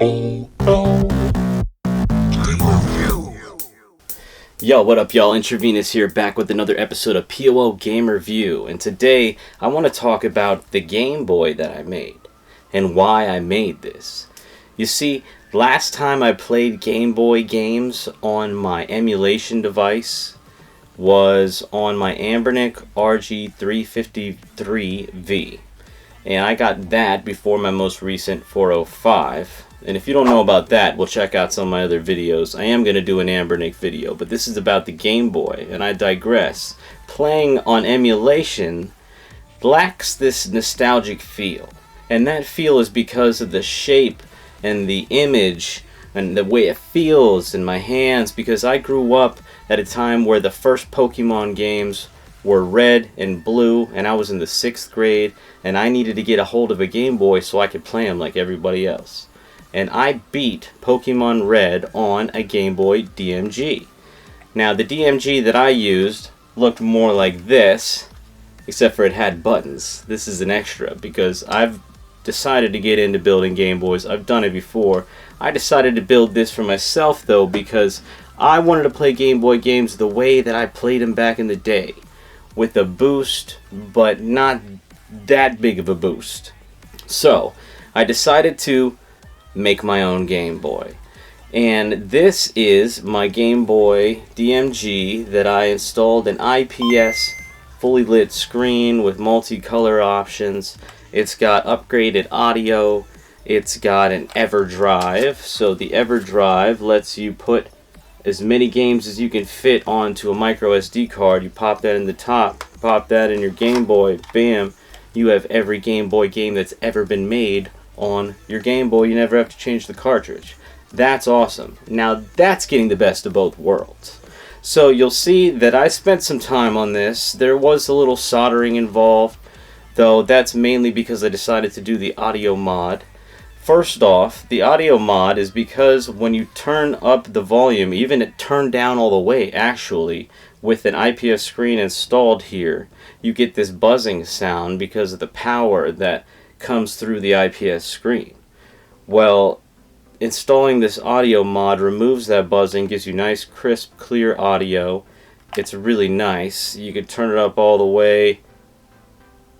Yo, what up y'all? IntraVenus here, back with another episode of P.O.L Game Review, and today I want to talk about the Game Boy that I made and why I made this. You see, last time I played Game Boy games on my emulation device was on my Anbernic RG353V, and I got that before my most recent 405. And if you don't know about that, we'll check out some of my other videos. I am going to do an Anbernic video, but this is about the Game Boy, and I digress. Playing on emulation lacks this nostalgic feel, and that feel is because of the shape and the image and the way it feels in my hands, because I grew up at a time where the first Pokemon games were red and blue, and I was in the 6th grade, and I needed to get a hold of a Game Boy so I could play them like everybody else. And I beat Pokemon Red on a Game Boy DMG. Now, the DMG that I used looked more like this, except for it had buttons. This is an extra because I've decided to get into building Game Boys. I've done it before. I decided to build this for myself, though, because I wanted to play Game Boy games the way that I played them back in the day, with a boost, but not that big of a boost. So, I decided to make my own Game Boy. And this is my Game Boy DMG that I installed an IPS fully lit screen with multicolor options. It's got upgraded audio. It's got an EverDrive. So the EverDrive lets you put as many games as you can fit onto a micro SD card. You pop that in the top, pop that in your Game Boy, bam, you have every Game Boy game that's ever been made on your Game Boy. You never have to change the cartridge. That's awesome. Now that's getting the best of both worlds. So you'll see that I spent some time on this. There was a little soldering involved, though that's mainly because I decided to do the audio mod. First off, the audio mod is because when you turn up the volume, even it turned down all the way actually, with an IPS screen installed here, you get this buzzing sound because of the power that comes through the IPS screen. Well, installing this audio mod removes that buzzing, gives you nice, crisp, clear audio. It's really nice. You can turn it up all the way.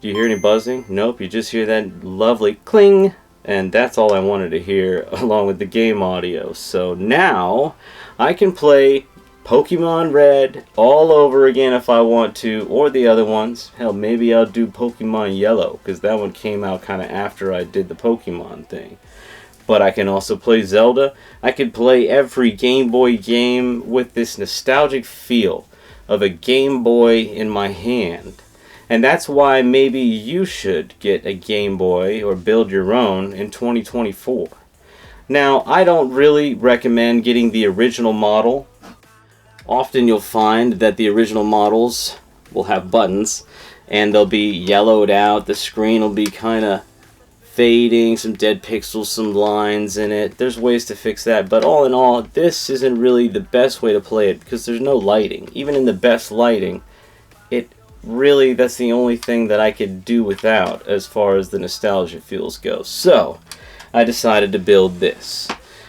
Do you hear any buzzing? Nope, you just hear that lovely cling, and that's all I wanted to hear along with the game audio. So now I can play Pokemon Red all over again if I want to, or the other ones. Hell, maybe I'll do Pokemon Yellow, because that one came out kind of after I did the Pokemon thing. But I can also play Zelda. I can play every Game Boy game with this nostalgic feel of a Game Boy in my hand. And that's why maybe you should get a Game Boy or build your own in 2024. Now, I don't really recommend getting the original model. Often you'll find that the original models will have buttons and they'll be yellowed out. The screen will be kind of fading, some dead pixels, some lines in it. There's ways to fix that, but all in all, this isn't really the best way to play it because there's no lighting. Even in the best lighting, that's the only thing that I could do without as far as the nostalgia feels go. So I decided to build this.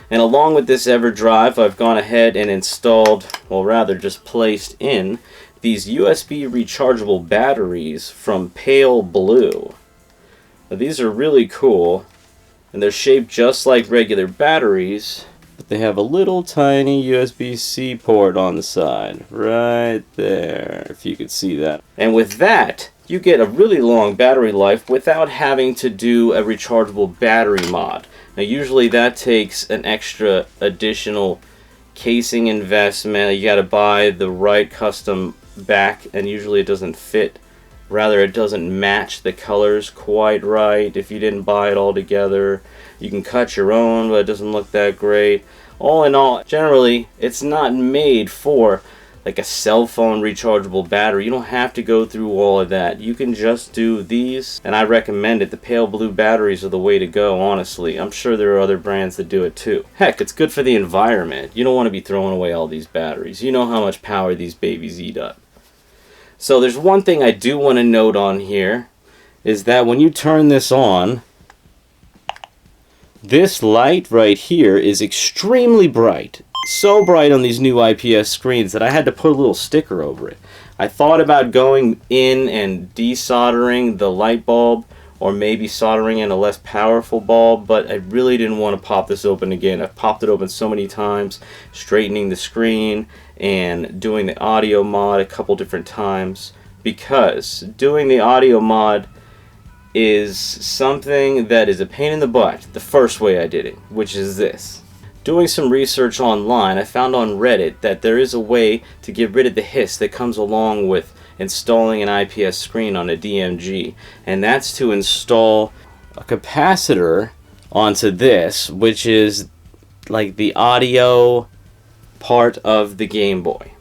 And along with this EverDrive, I've gone ahead and installed, well rather just placed in, these USB rechargeable batteries from P.O.L Blue. Now, these are really cool, and they're shaped just like regular batteries, but they have a little tiny USB-C port on the side, right there, if you could see that. And with that, you get a really long battery life without having to do a rechargeable battery mod. Now usually that takes an extra additional casing investment. You gotta buy the right custom back, and usually it doesn't fit. Rather, it doesn't match the colors quite right if you didn't buy it all together. You can cut your own, but it doesn't look that great. All in all, generally, it's not made for like a cell phone rechargeable battery. You don't have to go through all of that. You can just do these, and I recommend it. The P.O.L Blue batteries are the way to go, honestly. I'm sure there are other brands that do it too. Heck, it's good for the environment. You don't want to be throwing away all these batteries. You know how much power these babies eat up. So there's one thing I do want to note on here, is that when you turn this on, This light right here is extremely bright. So bright on these new IPS screens that I had to put a little sticker over it. I thought about going in and desoldering the light bulb, or maybe soldering in a less powerful bulb, but I really didn't want to pop this open again. I've popped it open so many times, straightening the screen and doing the audio mod a couple different times, because doing the audio mod is something that is a pain in the butt the first way I did it, which is this. Doing some research online, I found on Reddit that there is a way to get rid of the hiss that comes along with installing an IPS screen on a DMG, and that's to install a capacitor onto this, which is like the audio part of the Game Boy.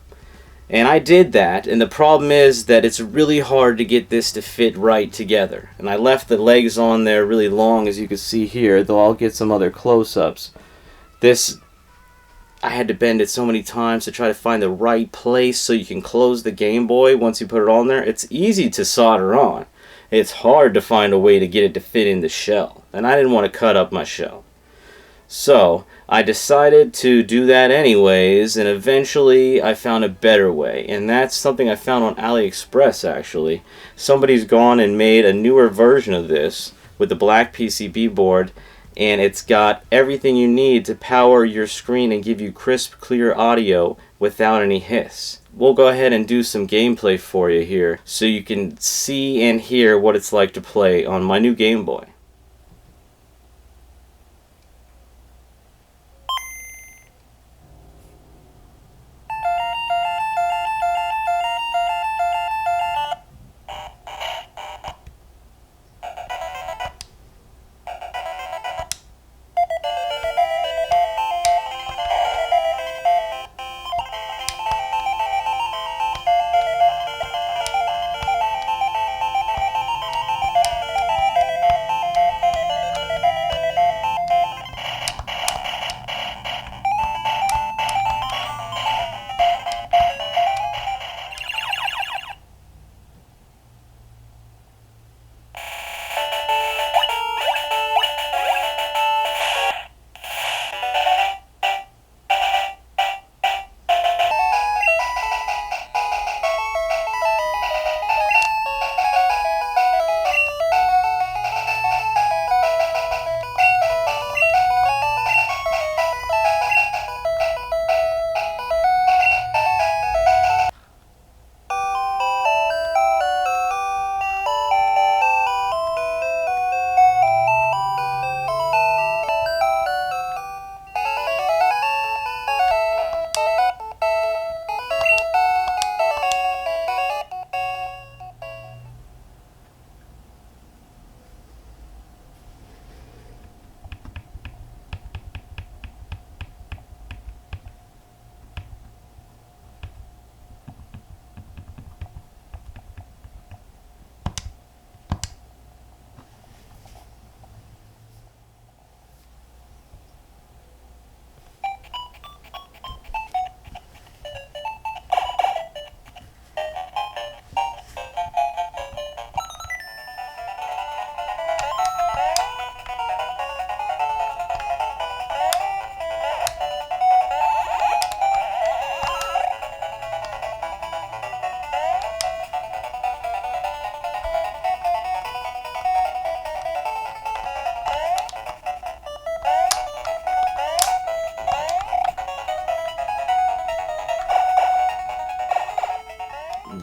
And I did that, and the problem is that it's really hard to get this to fit right together. And I left the legs on there really long, as you can see here, though I'll get some other close-ups. This, I had to bend it so many times to try to find the right place so you can close the Game Boy once you put it on there. It's easy to solder on. It's hard to find a way to get it to fit in the shell, and I didn't want to cut up my shell. So I decided to do that anyways, and eventually I found a better way, and that's something I found on AliExpress actually. Somebody's gone and made a newer version of this with the black PCB board, and it's got everything you need to power your screen and give you crisp, clear audio without any hiss. We'll go ahead and do some gameplay for you here so you can see and hear what it's like to play on my new Game Boy.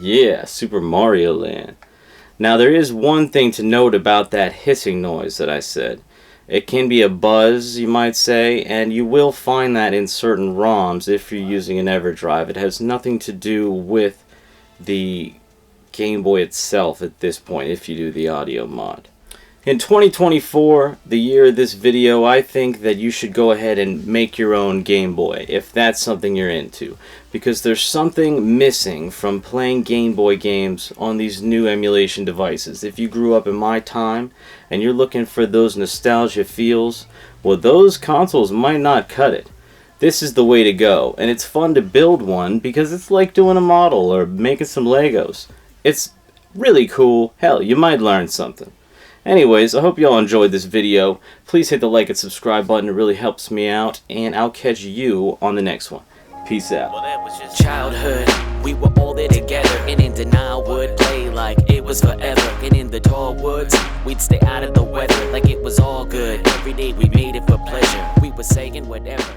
Yeah, Super Mario Land. Now there is one thing to note about that hissing noise that I said. It can be a buzz, you might say, and you will find that in certain ROMs if you're using an EverDrive. It has nothing to do with the Game Boy itself at this point if you do the audio mod. In 2024, the year of this video, I think that you should go ahead and make your own Game Boy if that's something you're into, because there's something missing from playing Game Boy games on these new emulation devices. If you grew up in my time and you're looking for those nostalgia feels, well, those consoles might not cut it. This is the way to go, and it's fun to build one because it's like doing a model or making some Legos. It's really cool. Hell, you might learn something. Anyways, I hope you all enjoyed this video. Please hit the like and subscribe button. It really helps me out. And I'll catch you on the next one. Peace out. Well, that was just childhood. We were all there together, and in denial would play like it was forever. And in the tall woods, we'd stay out of the weather like it was all good. Every day we made it for pleasure. We were saying whatever.